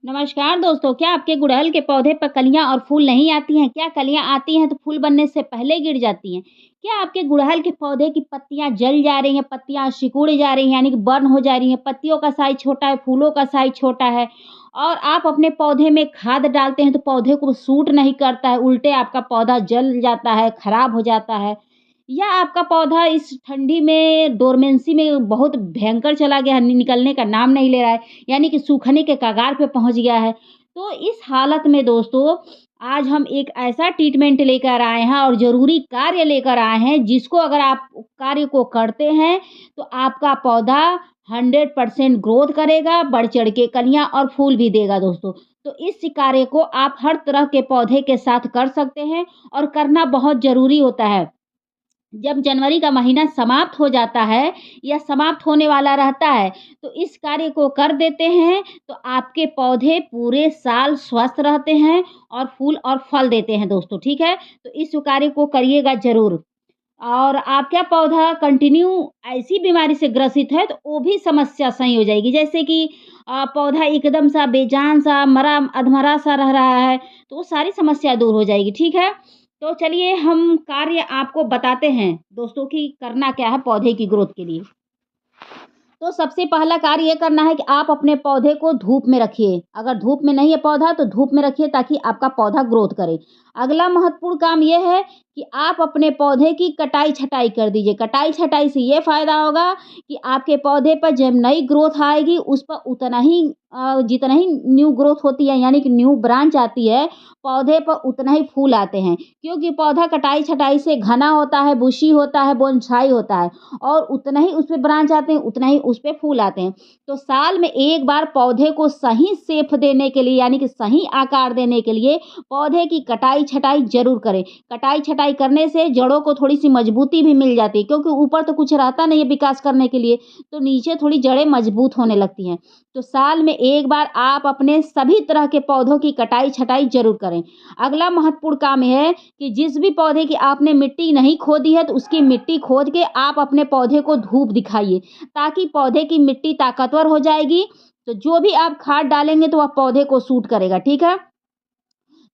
नमस्कार दोस्तों, क्या आपके गुड़हल के पौधे पर कलियां और फूल नहीं आती हैं? क्या कलियां आती हैं तो फूल बनने से पहले गिर जाती हैं? क्या आपके गुड़हल के पौधे की पत्तियां जल जा रही हैं, पत्तियां सिकुड़ जा रही हैं यानी कि बर्न हो जा रही हैं, पत्तियों का साइज़ छोटा है, फूलों का साइज़ छोटा है और आप अपने पौधे में खाद डालते हैं तो पौधे को सूट नहीं करता है, उल्टे आपका पौधा जल जाता है, खराब हो जाता है या आपका पौधा इस ठंडी में डोरमेंसी में बहुत भयंकर चला गया है, निकलने का नाम नहीं ले रहा है, यानी कि सूखने के कगार पे पहुँच गया है। तो इस हालत में दोस्तों, आज हम एक ऐसा ट्रीटमेंट लेकर आए हैं और ज़रूरी कार्य लेकर आए हैं, जिसको अगर आप कार्य को करते हैं, तो आपका पौधा 100% ग्रोथ करेगा, बढ़-चढ़ के कलियाँ और फूल भी देगा दोस्तों। तो इस कार्य को आप हर तरह के पौधे के साथ कर सकते हैं और करना बहुत ज़रूरी होता है। जब जनवरी का महीना समाप्त हो जाता है या समाप्त होने वाला रहता है, तो इस कार्य को कर देते हैं, तो आपके पौधे पूरे साल स्वस्थ रहते हैं और फूल और फल देते हैं दोस्तों, ठीक है? तो इस कार्य को करिएगा ज़रूर। और आपका पौधा कंटिन्यू ऐसी बीमारी से ग्रसित है, तो वो भी समस्या सही हो जाएगी। जैसे कि पौधा एकदम सा बेजान-सा, मरा अधमरा-सा रह रहा है, तो वो सारी समस्या दूर हो जाएगी, ठीक है? तो चलिए हम कार्य आपको बताते हैं दोस्तों कि करना क्या है पौधे की ग्रोथ के लिए। तो सबसे पहला कार्य ये करना है कि आप अपने पौधे को धूप में रखिए। अगर धूप में नहीं है पौधा तो धूप में रखिए ताकि आपका पौधा ग्रोथ करे। अगला महत्वपूर्ण काम ये है कि आप अपने पौधे की कटाई-छँटाई कर दीजिए। कटाई-छँटाई से ये फ़ायदा होगा कि आपके पौधे पर जब नई ग्रोथ आएगी उस पर उतना ही जितना ही न्यू ग्रोथ होती है यानी कि न्यू ब्रांच आती है, पौधे पर उतना ही फूल आते हैं। क्योंकि पौधा कटाई-छँटाई से घना होता है, बुशी होता है, बोनसाई होता है। और उतना ही उसपे ब्रांच आते हैं, उतना ही उसपे फूल आते हैं। तो साल में एक बार पौधे को सही शेप देने के लिए यानी कि सही आकार देने के लिए पौधे की कटाई-छँटाई ज़रूर करें। कटाई-छँटाई करने से जड़ों को थोड़ी-सी मजबूती भी मिल जाती है क्योंकि ऊपर तो कुछ रहता नहीं है विकास करने के लिए, तो नीचे थोड़ी जड़ें मजबूत होने लगती हैं। तो साल में एक बार आप अपने सभी तरह के पौधों की कटाई-छँटाई ज़रूर करें। अगला महत्वपूर्ण काम ये है कि जिस भी पौधे की आपने मिट्टी नहीं खोदी है तो उसकी मिट्टी खोद के आप अपने पौधे को धूप दिखाइए ताकि पौधे की मिट्टी ताकतवर हो जाएगी। तो जो भी आप खाद डालेंगे तो वह पौधे को सूट करेगा, ठीक है?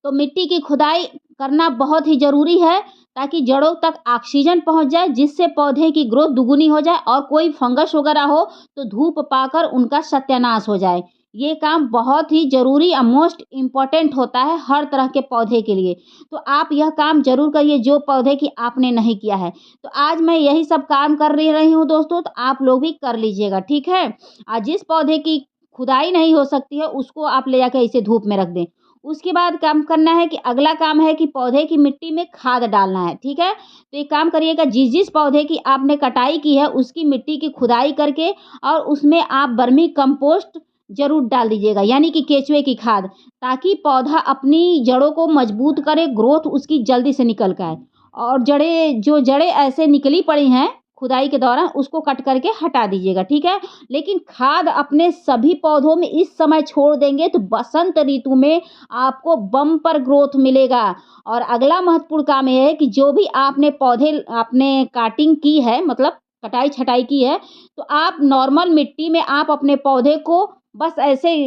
तो मिट्टी की खुदाई करना बहुत ही ज़रूरी है ताकि जड़ों तक ऑक्सीजन पहुँच जाए जिससे पौधे की ग्रोथ दुगुनी हो जाए और कोई फंगस वगैरह हो तो धूप पाकर उनका सत्यानाश हो जाए। ये काम बहुत ही ज़रूरी और मोस्ट इम्पोर्टेंट होता है हर तरह के पौधे के लिए। तो आप यह काम ज़रूर करिए जो पौधे की आपने नहीं किया है। तो आज मैं यही सब काम कर रही हूँ दोस्तों, तो आप लोग भी कर लीजिएगा, ठीक है? जिस पौधे की खुदाई नहीं हो सकती है उसको आप ले जाके ऐसे धूप में रख दें। उसके बाद काम करना है कि अगला काम है कि पौधे की मिट्टी में खाद डालना है, ठीक है? तो एक काम करिएगा जिस-जिस पौधे की आपने कटाई की है उसकी मिट्टी की खुदाई करके और उसमें आप वर्मी कंपोस्ट ज़रूर डाल दीजिएगा यानी कि केचुए की खाद, ताकि पौधा अपनी जड़ों को मजबूत करे, ग्रोथ उसकी जल्दी से निकल के आए। और जड़ें ऐसे निकली पड़ी हैं खुदाई के दौरान उसको कट करके हटा दीजिएगा, ठीक है? लेकिन खाद अपने सभी पौधों में इस समय छोड़ देंगे तो बसंत ऋतु में आपको बम्पर ग्रोथ मिलेगा। और अगला महत्वपूर्ण काम ये है कि जो भी आपने पौधे आपने काटिंग की है मतलब कटाई-छँटाई की है, तो आप नॉर्मल मिट्टी में आप अपने पौधे को बस ऐसे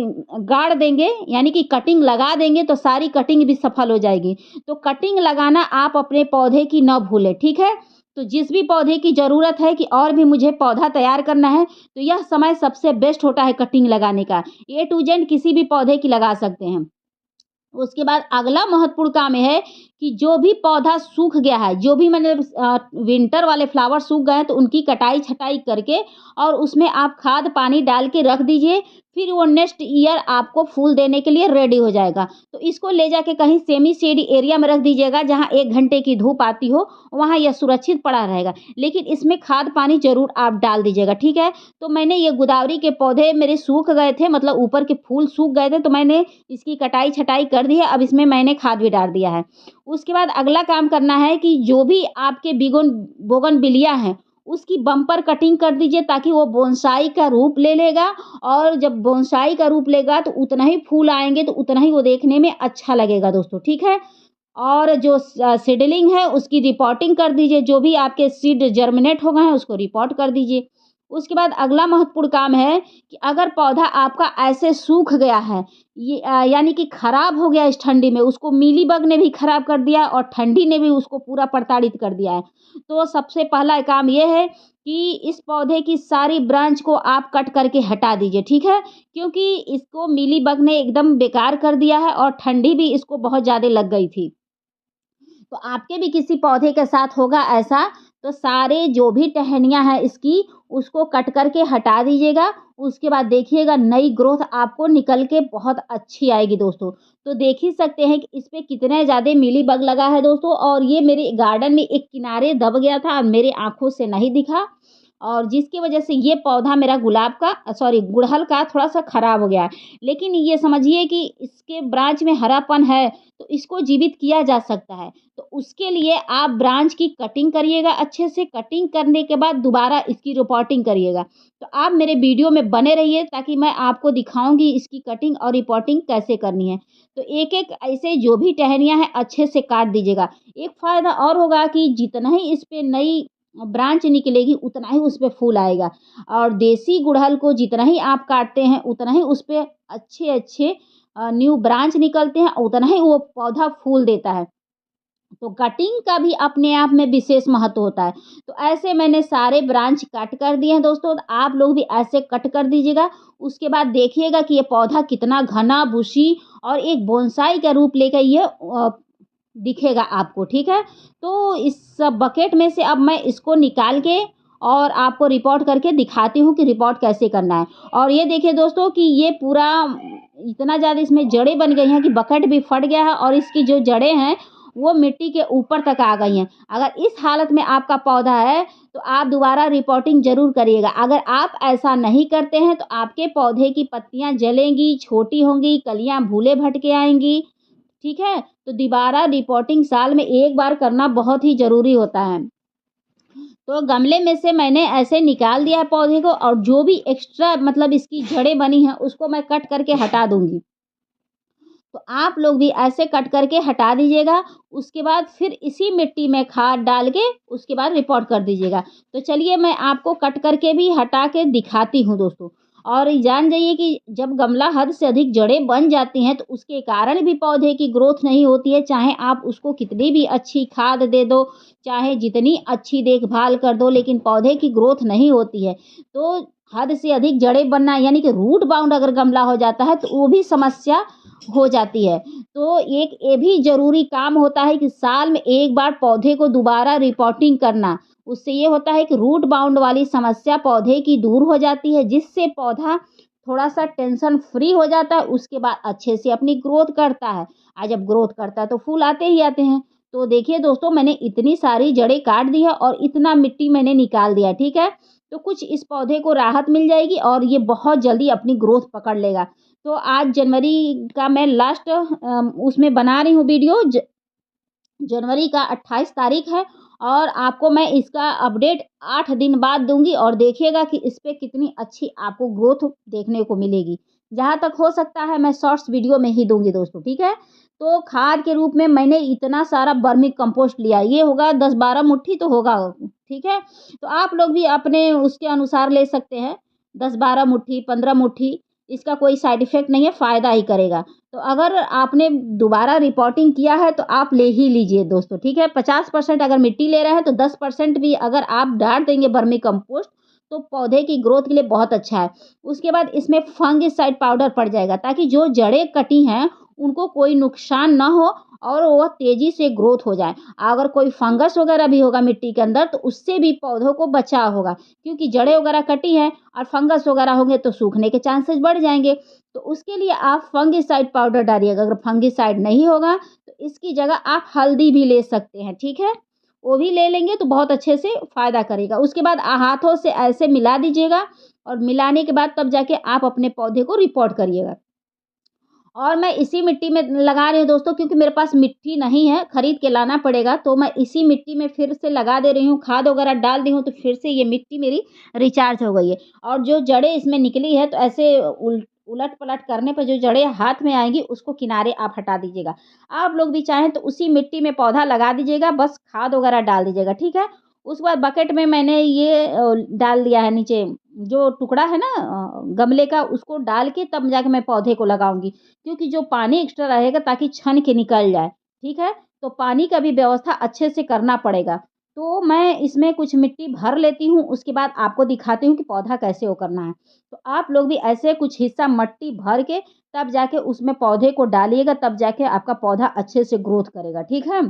गाड़ देंगे यानी कि कटिंग लगा देंगे तो सारी कटिंग भी सफल हो जाएगी। तो कटिंग लगाना आप अपने पौधे की ना भूलें, ठीक है? तो जिस भी पौधे की ज़रूरत है कि और भी मुझे पौधा तैयार करना है, तो यह समय सबसे बेस्ट होता है कटिंग लगाने का। ए टू जेड किसी भी पौधे की लगा सकते हैं। उसके बाद अगला महत्वपूर्ण काम ये है कि जो भी पौधा सूख गया है, जो भी विंटर वाले फ्लावर सूख गए हैं तो उनकी कटाई-छँटाई करके और उसमें आप खाद पानी डाल के रख दीजिए, फिर वो नेक्स्ट ईयर आपको फूल देने के लिए रेडी हो जाएगा। तो इसको ले जाके कहीं सेमी शेडी एरिया में रख दीजिएगा जहाँ 1 घंटे की धूप आती हो, वहाँ यह सुरक्षित पड़ा रहेगा। लेकिन इसमें खाद पानी ज़रूर आप डाल दीजिएगा, ठीक है? तो मैंने ये गोदावरी के पौधे मेरे सूख गए थे मतलब ऊपर के फूल सूख गए थे तो मैंने इसकी कटाई-छँटाई कर दी है, अब इसमें मैंने खाद भी डाल दिया है। उसके बाद अगला काम करना है कि जो भी आपके बोगनविलिया हैं, उसकी बम्पर कटिंग कर दीजिए ताकि वो बोनसाई का रूप ले लेगा और जब बोनसाई का रूप लेगा तो उतना ही फूल आएँगे, तो उतना ही वो देखने में अच्छा लगेगा दोस्तों, ठीक है? और जो सीडलिंग है उसकी रिपोर्टिंग कर दीजिए, जो भी आपके सीड जर्मिनेट हो गए हैं उसको रिपोर्ट कर दीजिए। उसके बाद अगला महत्वपूर्ण काम है कि अगर पौधा आपका ऐसे सूख गया है, ये यानी कि खराब हो गया इस ठंडी में, उसको मीलीबग ने भी खराब कर दिया और ठंडी ने भी उसको पूरा प्रताड़ित कर दिया है। तो सबसे पहला काम ये है कि इस पौधे की सारी ब्रांच को आप कट करके हटा दीजिए, ठीक है? क्योंकि इसको मीलीबग ने एकदम बेकार कर दिया है और ठंडी भी इसको बहुत ज़्यादा लग गई थी। तो आपके भी किसी पौधे के साथ होगा ऐसा, तो सारे जो भी टहनियाँ हैं इसकी, उसको कट करके हटा दीजिएगा। उसके बाद देखिएगा नई ग्रोथ आपको निकल के बहुत अच्छी आएगी दोस्तों। तो देख ही सकते हैं कि इस पे कितने ज़्यादा मीलीबग लगा है दोस्तों, और ये मेरे गार्डन में एक किनारे दब गया था और मेरे आँखों से नहीं दिखा, और जिसकी वजह से ये पौधा मेरा गुलाब का सॉरी गुड़हल का थोड़ा-सा खराब हो गया है। लेकिन ये समझिए कि इसके ब्रांच में हरापन है, तो इसको जीवित किया जा सकता है। तो उसके लिए आप ब्रांच की कटिंग करिएगा अच्छे से, कटिंग करने के बाद दोबारा इसकी रिपोर्टिंग करिएगा। तो आप मेरे वीडियो में बने रहिए ताकि मैं आपको दिखाऊँगी इसकी कटिंग और रिपोर्टिंग कैसे करनी है। तो एक-एक ऐसे जो भी टहनियाँ हैं अच्छे से काट दीजिएगा। एक फ़ायदा और होगा कि जितना ही इस पे नई ब्रांच निकलेगी उतना ही उस पे फूल आएगा, और देसी गुड़हल को जितना ही आप काटते हैं उतना ही उस पे अच्छे-अच्छे न्यू ब्रांच निकलते हैं, उतना ही वो पौधा फूल देता है। तो कटिंग का भी अपने आप में विशेष महत्व होता है। तो ऐसे मैंने सारे ब्रांच कट कर दिए हैं दोस्तों, तो आप लोग भी ऐसे कट कर दीजिएगा। उसके बाद देखिएगा कि ये पौधा कितना घना, बुशी और एक बोनसाई का रूप लेकर ये दिखेगा आपको, ठीक है? तो इस बकेट में से अब मैं इसको निकाल के और आपको रिपोर्ट करके दिखाती हूँ कि रिपोर्ट कैसे करना है। और ये देखिए दोस्तों कि ये पूरा इतना ज़्यादा इसमें जड़ें बन गई हैं कि बकेट भी फट गया है, और इसकी जो जड़ें हैं वो मिट्टी के ऊपर तक आ गई हैं। अगर इस हालत में आपका पौधा है तो आप दोबारा रिपोर्टिंग ज़रूर करिएगा। अगर आप ऐसा नहीं करते हैं तो आपके पौधे की पत्तियाँ जलेंगी, छोटी होंगी, कलियाँ भूले भटके आएँगी, ठीक है? तो दोबारा रिपोर्टिंग साल में 1 बार करना बहुत ही ज़रूरी होता है। तो गमले में से मैंने ऐसे निकाल दिया है पौधे को, और जो भी एक्स्ट्रा मतलब इसकी जड़ें बनी हैं उसको मैं कट करके हटा दूँगी। तो आप लोग भी ऐसे कट करके हटा दीजिएगा। उसके बाद फिर इसी मिट्टी में खाद डाल के उसके बाद रिपोर्ट कर दीजिएगा। तो चलिए मैं आपको कट करके भी हटा के दिखाती हूँ दोस्तों। और जान जाइए कि जब गमला हद से अधिक जड़ें बन जाती हैं तो उसके कारण भी पौधे की ग्रोथ नहीं होती है, चाहे आप उसको कितनी भी अच्छी खाद दे दो, चाहे जितनी अच्छी देखभाल कर दो, लेकिन पौधे की ग्रोथ नहीं होती है। तो हद से अधिक जड़ें बनना यानी कि रूट बाउंड अगर गमला हो जाता है तो वो भी समस्या हो जाती है। तो एक ये भी ज़रूरी काम होता है कि साल में 1 बार पौधे को दोबारा रिपोर्टिंग करना। उससे ये होता है कि रूट बाउंड वाली समस्या पौधे की दूर हो जाती है, जिससे पौधा थोड़ा-सा टेंशन फ्री हो जाता है, उसके बाद अच्छे से अपनी ग्रोथ करता है। जब ग्रोथ करता है तो फूल आते ही आते हैं। तो देखिए दोस्तों, मैंने इतनी सारी जड़ें काट दी है और इतना मिट्टी मैंने निकाल दिया, ठीक है? तो कुछ इस पौधे को राहत मिल जाएगी और ये बहुत जल्दी अपनी ग्रोथ पकड़ लेगा। तो आज जनवरी का मैं लास्ट उसमें बना रही हूँ वीडियो, जनवरी का 28 तारीख है, और आपको मैं इसका अपडेट 8 दिन बाद दूँगी, और देखिएगा कि इस पे कितनी अच्छी आपको ग्रोथ देखने को मिलेगी। जहाँ तक हो सकता है मैं शॉर्ट्स वीडियो में ही दूँगी दोस्तों, ठीक है? तो खाद के रूप में मैंने इतना सारा वर्मी कंपोस्ट लिया, ये होगा 10-12 मुट्ठी तो होगा, ठीक है? तो आप लोग भी अपने उसके अनुसार ले सकते हैं, 10-12 मुट्ठी, 15 मुट्ठी, इसका कोई साइड इफ़ेक्ट नहीं है, फ़ायदा ही करेगा। तो अगर आपने दोबारा रिपोर्टिंग किया है तो आप ले ही लीजिए दोस्तों, ठीक है? 50% अगर मिट्टी ले रहे हैं तो 10% भी अगर आप डाल देंगे वर्मी कंपोस्ट तो पौधे की ग्रोथ के लिए बहुत अच्छा है। उसके बाद इसमें फंगिसाइड पाउडर पड़ जाएगा ताकि जो जड़ें कटी हैं उनको कोई नुकसान ना हो और वह तेज़ी से ग्रोथ हो जाए। अगर कोई फंगस वगैरह भी होगा मिट्टी के अंदर तो उससे भी पौधों को बचाव होगा, क्योंकि जड़ें वगैरह कटी हैं और फंगस वगैरह होंगे तो सूखने के चांसेस बढ़ जाएँगे। तो उसके लिए आप फंगिसाइड पाउडर डालिएगा। अगर फंगिसाइड नहीं होगा तो इसकी जगह आप हल्दी भी ले सकते हैं, ठीक है? वो भी ले लेंगे तो बहुत अच्छे से फ़ायदा करेगा। उसके बाद हाथों से ऐसे मिला दीजिएगा, और मिलाने के बाद तब जाके आप अपने पौधे को रिपोर्ट करिएगा। और मैं इसी मिट्टी में लगा रही हूँ दोस्तों, क्योंकि मेरे पास मिट्टी नहीं है, खरीद के लाना पड़ेगा, तो मैं इसी मिट्टी में फिर से लगा दे रही हूँ, खाद वगैरह डाल दी हूँ तो फिर से ये मिट्टी मेरी रिचार्ज हो गई है। और जो जड़ें इसमें निकली है तो ऐसे उलट-पलट करने पे जो जड़ें हाथ में आएँगी उसको किनारे आप हटा दीजिएगा। आप लोग भी चाहें तो उसी मिट्टी में पौधा लगा दीजिएगा, बस खाद वगैरह डाल दीजिएगा, ठीक है? उसके बाद बकेट में मैंने ये डाल दिया है नीचे, जो टुकड़ा है ना गमले का, उसको डाल के तब जाके मैं पौधे को लगाऊँगी। क्योंकि जो पानी एक्स्ट्रा रहेगा ताकि छन के निकल जाए, ठीक है? तो पानी का भी व्यवस्था अच्छे से करना पड़ेगा। तो मैं इसमें कुछ मिट्टी भर लेती हूँ, उसके बाद आपको दिखाती हूँ कि पौधा कैसे वो करना है। तो आप लोग भी ऐसे कुछ हिस्सा मट्टी भर के तब जाके उसमें पौधे को डालिएगा, तब जाके आपका पौधा अच्छे से ग्रोथ करेगा, ठीक है?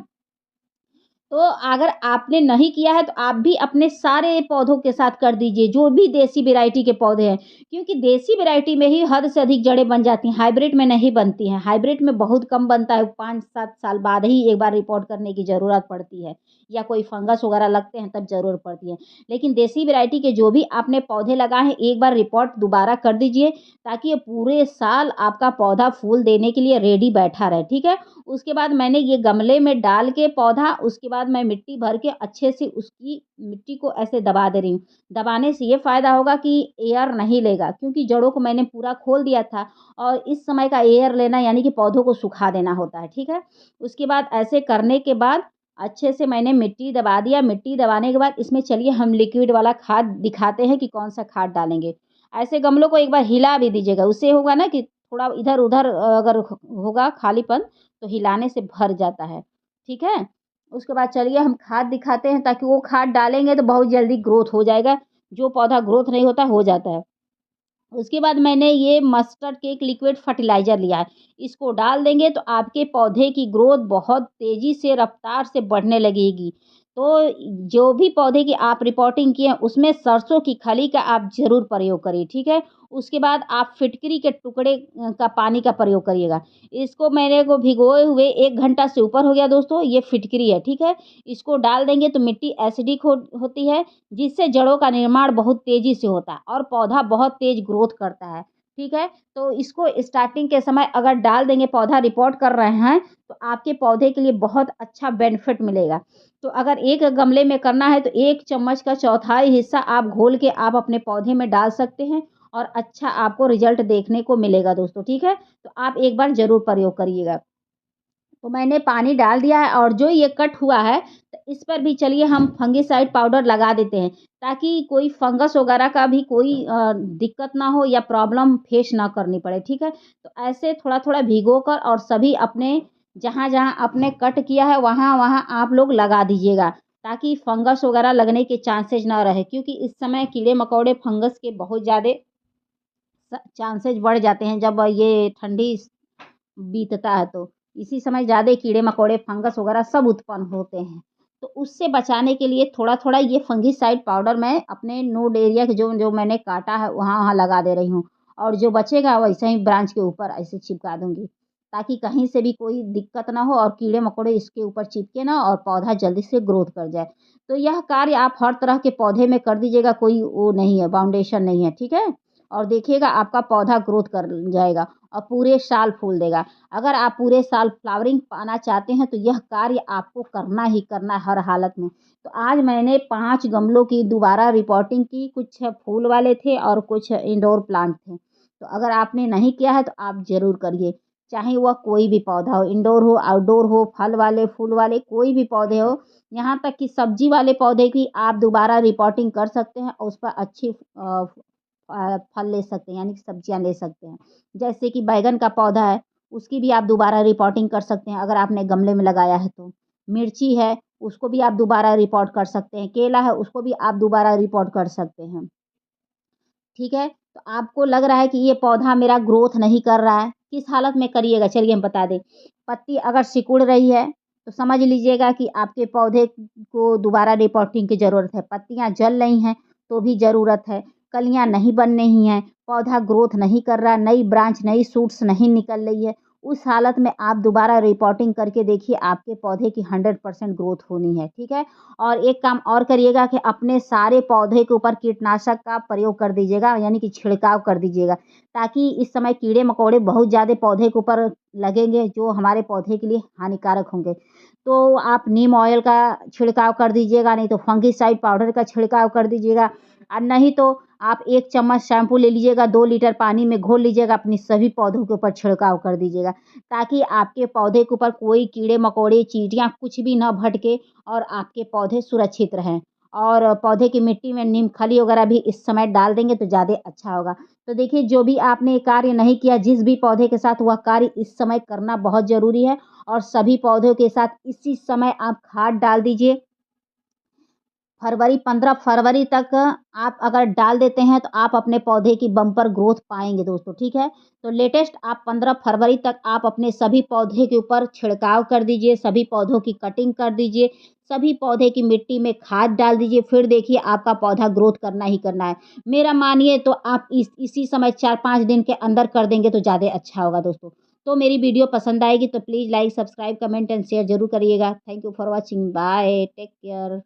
तो अगर आपने नहीं किया है तो आप भी अपने सारे पौधों के साथ कर दीजिए, जो भी देसी वैरायटी के पौधे हैं। क्योंकि देसी वैरायटी में ही हद से अधिक जड़ें बन जाती हैं, हाइब्रिड में नहीं बनती हैं। हाइब्रिड में बहुत कम बनता है, 5-7 साल बाद ही एक बार रिपोर्ट करने की ज़रूरत पड़ती है या कोई फंगस वगैरह लगते हैं तब ज़रूरत पड़ती है। लेकिन देसी वैरायटी के जो भी आपने पौधे लगाए हैं, एक बार रिपोर्ट दोबारा कर दीजिए ताकि ये पूरे साल आपका पौधा फूल देने के लिए रेडी बैठा रहे, ठीक है? उसके बाद मैंने ये गमले में डाल के पौधा, उसके बाद मैं मिट्टी भर के अच्छे से उसकी मिट्टी को ऐसे दबा दे रही हूँ। दबाने से ये फ़ायदा होगा कि एयर नहीं लेगा, क्योंकि जड़ों को मैंने पूरा खोल दिया था और इस समय का एयर लेना यानी कि पौधों को सुखा देना होता है, ठीक है? उसके बाद ऐसे करने के बाद अच्छे से मैंने मिट्टी दबा दिया, मिट्टी दबाने के बाद इसमें चलिए हम लिक्विड वाला खाद दिखाते हैं कि कौन-सा खाद डालेंगे। ऐसे गमलों को एक बार हिला भी दीजिएगा, उससे होगा ना कि थोड़ा इधर-उधर अगर होगा खालीपन तो हिलाने से भर जाता है, ठीक है? उसके बाद चलिए हम खाद दिखाते हैं ताकि वो खाद डालेंगे तो बहुत जल्दी ग्रोथ हो जाएगा, जो पौधा ग्रोथ नहीं होता हो जाता है। उसके बाद मैंने ये मस्टर्ड केक लिक्विड फर्टिलाइज़र लिया है, इसको डाल देंगे तो आपके पौधे की ग्रोथ बहुत तेज़ी से रफ़्तार से बढ़ने लगेगी। तो जो भी पौधे की आप रिपोर्टिंग किए हैं उसमें सरसों की खली का आप ज़रूर प्रयोग करिए, ठीक है? उसके बाद आप फिटकरी के टुकड़े का पानी का प्रयोग करिएगा। इसको मेरे को भिगोए हुए 1 घंटा से ऊपर हो गया दोस्तों, ये फिटकरी है, ठीक है? इसको डाल देंगे तो मिट्टी एसिडिक होती है, जिससे जड़ों का निर्माण बहुत तेज़ी से होता है और पौधा बहुत तेज़ ग्रोथ करता है, ठीक है? तो इसको स्टार्टिंग के समय अगर डाल देंगे, पौधा रिपोर्ट कर रहे हैं, तो आपके पौधे के लिए बहुत अच्छा बेनिफिट मिलेगा। तो अगर 1 गमले में करना है तो 1 चम्मच का चौथाई हिस्सा आप घोल के आप अपने पौधे में डाल सकते हैं और अच्छा आपको रिज़ल्ट देखने को मिलेगा दोस्तों, ठीक है? तो आप एक बार ज़रूर प्रयोग करिएगा। तो मैंने पानी डाल दिया है और जो ये कट हुआ है, तो इस पर भी चलिए हम फंगिसाइड पाउडर लगा देते हैं, ताकि कोई फंगस वगैरह का भी कोई दिक्कत ना हो या प्रॉब्लम फेस ना करनी पड़े, ठीक है? तो ऐसे थोड़ा-थोड़ा भिगोकर और सभी अपने जहाँ-जहाँ आपने कट किया है, वहाँ-वहाँ आप लोग लगा दीजिएगा, ताकि फंगस वगैरह लगने के चांसेज़ ना रहे, क्योंकि इस समय कीड़े-मकोड़े फंगस के बहुत ज़्यादा चांसेज़ बढ़ जाते हैं जब ये ठंडी बीतता है तो। इसी समय ज़्यादा कीड़े-मकोड़े, फंगस वगैरह सब उत्पन्न होते हैं। तो उससे बचाने के लिए थोड़ा-थोड़ा ये फंगिसाइड पाउडर मैं अपने नोड एरिया के जो मैंने काटा है वहाँ-वहाँ लगा दे रही हूँ। और जो बचेगा वैसे ही ब्रांच के ऊपर ऐसे चिपका दूँगी, ताकि कहीं से भी कोई दिक्कत ना हो और कीड़े-मकोड़े इसके ऊपर चिपके ना और पौधा जल्दी से ग्रोथ कर जाए। तो यह कार्य आप हर तरह के पौधे में कर दीजिएगा, कोई वो नहीं है, बाउंडेशन नहीं है, ठीक है? और देखिएगा आपका पौधा ग्रोथ कर जाएगा और पूरे साल फूल देगा। अगर आप पूरे साल फ्लावरिंग पाना चाहते हैं तो यह कार्य आपको करना ही करना है हर हालत में। तो आज मैंने 5 गमलों की दोबारा रिपोर्टिंग की, कुछ फूल वाले थे और कुछ इंडोर प्लांट थे। तो अगर आपने नहीं किया है तो आप ज़रूर करिए। चाहे वह कोई भी पौधा हो, इंडोर हो, आउटडोर हो, फल वाले, फूल वाले, कोई भी पौधे हो, यहाँ तक कि सब्ज़ी वाले पौधे की आप दोबारा रिपोर्टिंग कर सकते हैं और उस पर अच्छी फल ले सकते हैं, यानी कि सब्जियाँ ले सकते हैं। जैसे कि बैंगन का पौधा है, उसकी भी आप दोबारा रिपोर्टिंग कर सकते हैं अगर आपने गमले में लगाया है तो। मिर्ची है, उसको भी आप दोबारा रिपोर्ट कर सकते हैं। केला है, उसको भी आप दोबारा रिपोर्ट कर सकते हैं। ठीक है? तो आपको लग रहा है कि ये पौधा मेरा ग्रोथ नहीं कर रहा है, किस हालत में करिएगा चलिए हम बता दें। पत्ती अगर सिकुड़ रही है, तो समझ लीजिएगा कि आपके पौधे को दोबारा रिपोर्टिंग की ज़रूरत है। पत्तियाँ जल रही हैं, तो भी ज़रूरत है। कलियाँ नहीं बन रही हैं, पौधा ग्रोथ नहीं कर रहा, नई ब्रांच, नई शूट्स नहीं निकल रही है, उस हालत में आप दोबारा रिपोर्टिंग करके देखिए, आपके पौधे की 100% ग्रोथ होनी है, ठीक है? और एक काम और करिएगा कि अपने सारे पौधे के ऊपर कीटनाशक का प्रयोग कर दीजिएगा, यानी कि छिड़काव कर दीजिएगा, ताकि इस समय कीड़े-मकोड़े बहुत ज़्यादा पौधे के ऊपर लगेंगे, जो हमारे पौधे के लिए हानिकारक होंगे। तो आप नीम ऑयल का छिड़काव कर दीजिएगा, नहीं तो फंगिसाइड पाउडर का छिड़काव कर दीजिएगा और नहीं तो आप 1 चम्मच शैम्पू ले लीजिएगा, 2 लीटर पानी में घोल लीजिएगा, अपनी सभी पौधों के ऊपर छिड़काव कर दीजिएगा, ताकि आपके पौधे के ऊपर कोई कीड़े-मकोड़े, चींटियाँ कुछ भी ना भटके और आपके पौधे सुरक्षित रहें और पौधे की मिट्टी में नीम खली वगैरह भी इस समय डाल देंगे तो ज़्यादा अच्छा होगा। तो देखिए जो भी आपने कार्य नहीं किया, जिस भी पौधे के साथ वह कार्य इस समय करना बहुत ज़रूरी है और सभी पौधों के साथ इसी समय आप खाद डाल दीजिए। 15 फरवरी तक आप अगर डाल देते हैं तो आप अपने पौधे की बम्पर ग्रोथ पाएँगे दोस्तों, ठीक है? तो लेटेस्ट आप 15 फरवरी तक आप अपने सभी पौधे के ऊपर छिड़काव कर दीजिए, सभी पौधों की कटिंग कर दीजिए, सभी पौधे की मिट्टी में खाद डाल दीजिए, फिर देखिए आपका पौधा ग्रोथ करना ही करना है। मेरा मानिए तो आप इसी समय 4-5 दिन के अंदर कर देंगे तो ज़्यादा अच्छा होगा दोस्तों। तो मेरी वीडियो पसंद आएगी तो please like, subscribe, comment and share ज़रूर करिएगा। Thank you for watching. Bye, take care.